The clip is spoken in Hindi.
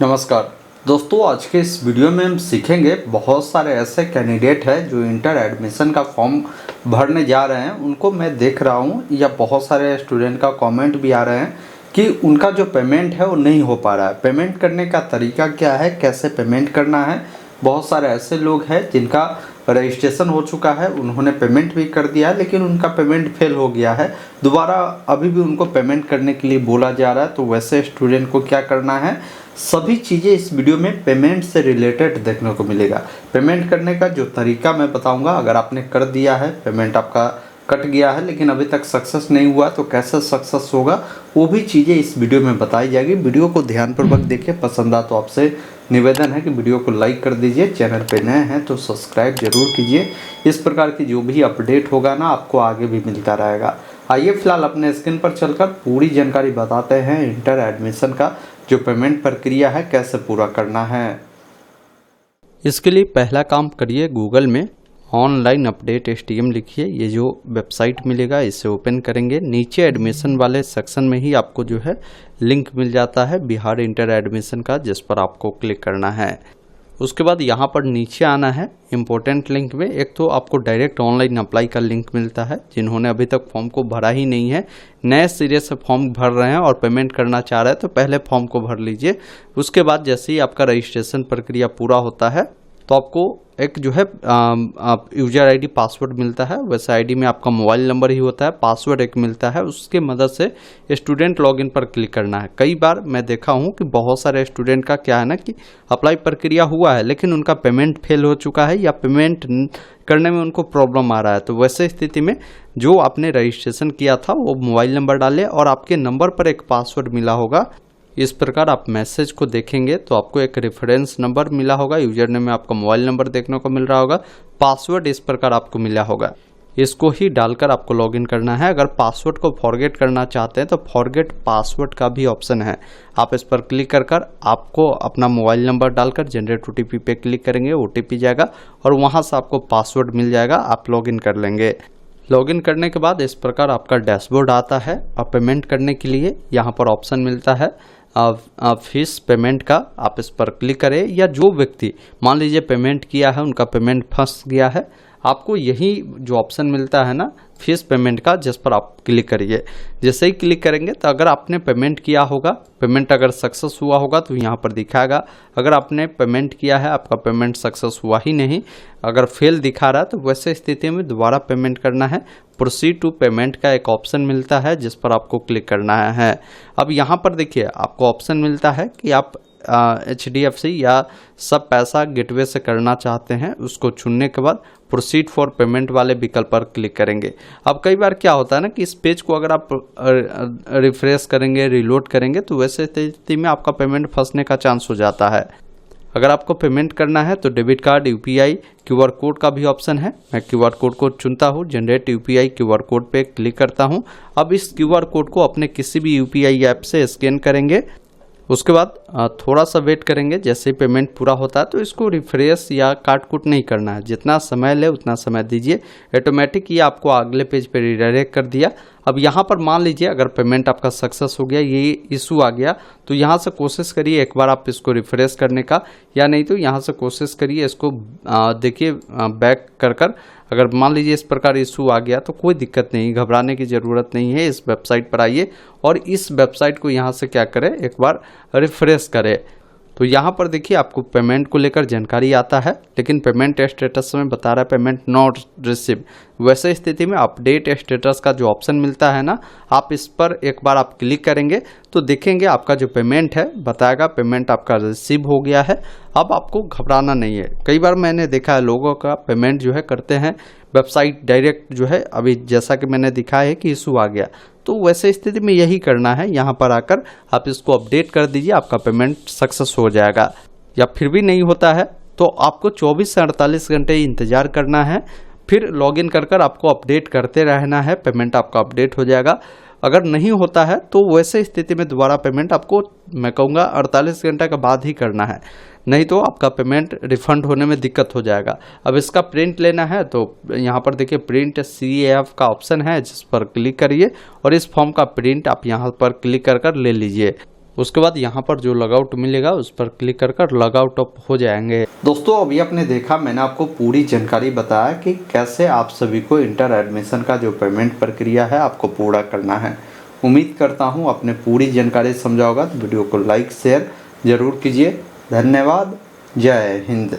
नमस्कार दोस्तों, आज के इस वीडियो में हम सीखेंगे बहुत सारे ऐसे कैंडिडेट हैं जो इंटर एडमिशन का फॉर्म भरने जा रहे हैं। उनको मैं देख रहा हूं या बहुत सारे स्टूडेंट का कमेंट भी आ रहे हैं कि उनका जो पेमेंट है वो नहीं हो पा रहा है। पेमेंट करने का तरीका क्या है, कैसे पेमेंट करना है। बहुत सारे ऐसे लोग हैं जिनका रजिस्ट्रेशन हो चुका है, उन्होंने पेमेंट भी कर दिया है, लेकिन उनका पेमेंट फेल हो गया है। दोबारा अभी भी उनको पेमेंट करने के लिए बोला जा रहा है। तो वैसे स्टूडेंट को क्या करना है, सभी चीज़ें इस वीडियो में पेमेंट से रिलेटेड देखने को मिलेगा। पेमेंट करने का जो तरीका मैं बताऊंगा, अगर आपने कर दिया है, पेमेंट आपका कट गया है लेकिन अभी तक सक्सेस नहीं हुआ, तो कैसे सक्सेस होगा वो भी चीज़ें इस वीडियो में बताई जाएगी। वीडियो को ध्यानपूर्वक देखिए, पसंद आ तो आपसे निवेदन है कि वीडियो को लाइक कर दीजिए। चैनल पे नए हैं तो सब्सक्राइब जरूर कीजिए। इस प्रकार की जो भी अपडेट होगा ना, आपको आगे भी मिलता रहेगा। आइए फिलहाल अपने स्क्रीन पर चलकर पूरी जानकारी बताते हैं इंटर एडमिशन का जो पेमेंट प्रक्रिया है कैसे पूरा करना है। इसके लिए पहला काम करिए, गूगल में ऑनलाइन अपडेट STM लिखिए। ये जो वेबसाइट मिलेगा इसे ओपन करेंगे। नीचे एडमिशन वाले सेक्शन में ही आपको जो है लिंक मिल जाता है बिहार इंटर एडमिशन का, जिस पर आपको क्लिक करना है। उसके बाद यहाँ पर नीचे आना है। इम्पोर्टेंट लिंक में एक तो आपको डायरेक्ट ऑनलाइन अप्लाई का लिंक मिलता है। जिन्होंने अभी तक फॉर्म को भरा ही नहीं है, नए सिरे से फॉर्म भर रहे हैं और पेमेंट करना चाह रहे हैं, तो पहले फॉर्म को भर लीजिए। उसके बाद जैसे ही आपका रजिस्ट्रेशन प्रक्रिया पूरा होता है तो आपको एक जो है यूजर ID पासवर्ड मिलता है। वैसे ID में आपका मोबाइल नंबर ही होता है, पासवर्ड एक मिलता है। उसके मदद से स्टूडेंट लॉगिन पर क्लिक करना है। कई बार मैं देखा हूँ कि बहुत सारे स्टूडेंट का क्या है ना कि अप्लाई प्रक्रिया हुआ है लेकिन उनका पेमेंट फेल हो चुका है या पेमेंट करने में उनको प्रॉब्लम आ रहा है। तो वैसे स्थिति में जो आपने रजिस्ट्रेशन किया था वो मोबाइल नंबर डालें और आपके नंबर पर एक पासवर्ड मिला होगा। इस प्रकार आप मैसेज को देखेंगे तो आपको एक रेफरेंस नंबर मिला होगा, यूजर नेम में आपका मोबाइल नंबर देखने को मिल रहा होगा, पासवर्ड इस प्रकार आपको मिला होगा। इसको ही डालकर आपको लॉगिन करना है। अगर पासवर्ड को फॉरगेट करना चाहते हैं तो फॉरगेट पासवर्ड का भी ऑप्शन है। आप इस पर क्लिक कर आपको अपना मोबाइल नंबर डालकर जनरेट OTP पे क्लिक करेंगे, OTP जाएगा और वहाँ से आपको पासवर्ड मिल जाएगा, आप लॉगिन कर लेंगे। लॉगिन करने के बाद इस प्रकार आपका डैशबोर्ड आता है और पेमेंट करने के लिए यहाँ पर ऑप्शन मिलता है फीस पेमेंट का। आप इस पर क्लिक करें या जो व्यक्ति मान लीजिए पेमेंट किया है उनका पेमेंट फंस गया है, आपको यही जो ऑप्शन मिलता है ना फीस पेमेंट का, जिस पर आप क्लिक करिए। जैसे ही क्लिक करेंगे तो अगर आपने पेमेंट किया होगा, पेमेंट अगर सक्सेस हुआ होगा तो यहाँ पर दिखाएगा। अगर आपने पेमेंट किया है, आपका पेमेंट सक्सेस हुआ ही नहीं, अगर फेल दिखा रहा है, तो वैसे स्थिति में दोबारा पेमेंट करना है। प्रोसीड टू पेमेंट का एक ऑप्शन मिलता है जिस पर आपको क्लिक करना है। अब यहाँ पर देखिए आपको ऑप्शन मिलता है कि आप HDFC या सब पैसा गेटवे से करना चाहते हैं। उसको चुनने के बाद प्रोसीड फॉर पेमेंट वाले विकल्प पर क्लिक करेंगे। अब कई बार क्या होता है ना कि इस पेज को अगर आप रिफ्रेश करेंगे, रिलोड करेंगे, तो वैसे स्थिति में आपका पेमेंट फंसने का चांस हो जाता है। अगर आपको पेमेंट करना है तो debit card, UPI, QR code का भी ऑप्शन है। मैं QR कोड को चुनता हूँ, जनरेट UPI QR कोड पे क्लिक करता हूँ। अब इस QR कोड को अपने किसी भी UPI ऐप से स्कैन करेंगे। उसके बाद थोड़ा सा वेट करेंगे। जैसे ही पेमेंट पूरा होता है तो इसको रिफ्रेश या काट कूट नहीं करना है, जितना समय ले उतना समय दीजिए। ऑटोमेटिक ये आपको अगले पेज पे रिडायरेक्ट कर दिया। अब यहाँ पर मान लीजिए अगर पेमेंट आपका सक्सेस हो गया, ये इशू आ गया, तो यहाँ से कोशिश करिए एक बार आप इसको रिफ्रेश करने का, या नहीं तो यहाँ से कोशिश करिए इसको देखिए बैक कर अगर मान लीजिए इस प्रकार इशू आ गया तो कोई दिक्कत नहीं, घबराने की ज़रूरत नहीं है। इस वेबसाइट पर आइए और इस वेबसाइट को यहाँ से क्या करें, एक बार रिफ्रेश करें। तो यहाँ पर देखिए आपको पेमेंट को लेकर जानकारी आता है, लेकिन पेमेंट स्टेटस में बता रहा है पेमेंट नॉट रिसीव। वैसे स्थिति में अपडेट स्टेटस का जो ऑप्शन मिलता है ना, आप इस पर एक बार आप क्लिक करेंगे तो देखेंगे आपका जो पेमेंट है बताएगा पेमेंट आपका रिसीव हो गया है। अब आपको घबराना नहीं है। कई बार मैंने देखा है लोगों का पेमेंट जो है करते हैं वेबसाइट डायरेक्ट जो है, अभी जैसा कि मैंने दिखाया है कि इशू आ गया, तो वैसे स्थिति में यही करना है। यहाँ पर आकर आप इसको अपडेट कर दीजिए, आपका पेमेंट सक्सेस हो जाएगा। या फिर भी नहीं होता है तो आपको 24 से 48 घंटे इंतजार करना है। फिर लॉगिन कर आपको अपडेट करते रहना है, पेमेंट आपका अपडेट हो जाएगा। अगर नहीं होता है तो वैसे स्थिति में दोबारा पेमेंट आपको मैं कहूँगा 48 घंटे के बाद ही करना है, नहीं तो आपका पेमेंट रिफंड होने में दिक्कत हो जाएगा। अब इसका प्रिंट लेना है तो यहाँ पर देखिए प्रिंट CAF का ऑप्शन है, जिस पर क्लिक करिए और इस फॉर्म का प्रिंट आप यहाँ पर क्लिक कर ले लीजिए। उसके बाद यहाँ पर जो लॉगआउट मिलेगा उस पर क्लिक कर लॉगआउट हो जाएंगे। दोस्तों अभी आपने देखा, मैंने आपको पूरी जानकारी बताया कि कैसे आप सभी को इंटर एडमिशन का जो पेमेंट प्रक्रिया है आपको पूरा करना है। उम्मीद करता हूँ आपने पूरी जानकारी समझा होगा। तो वीडियो को लाइक शेयर ज़रूर कीजिए। धन्यवाद। जय हिंद।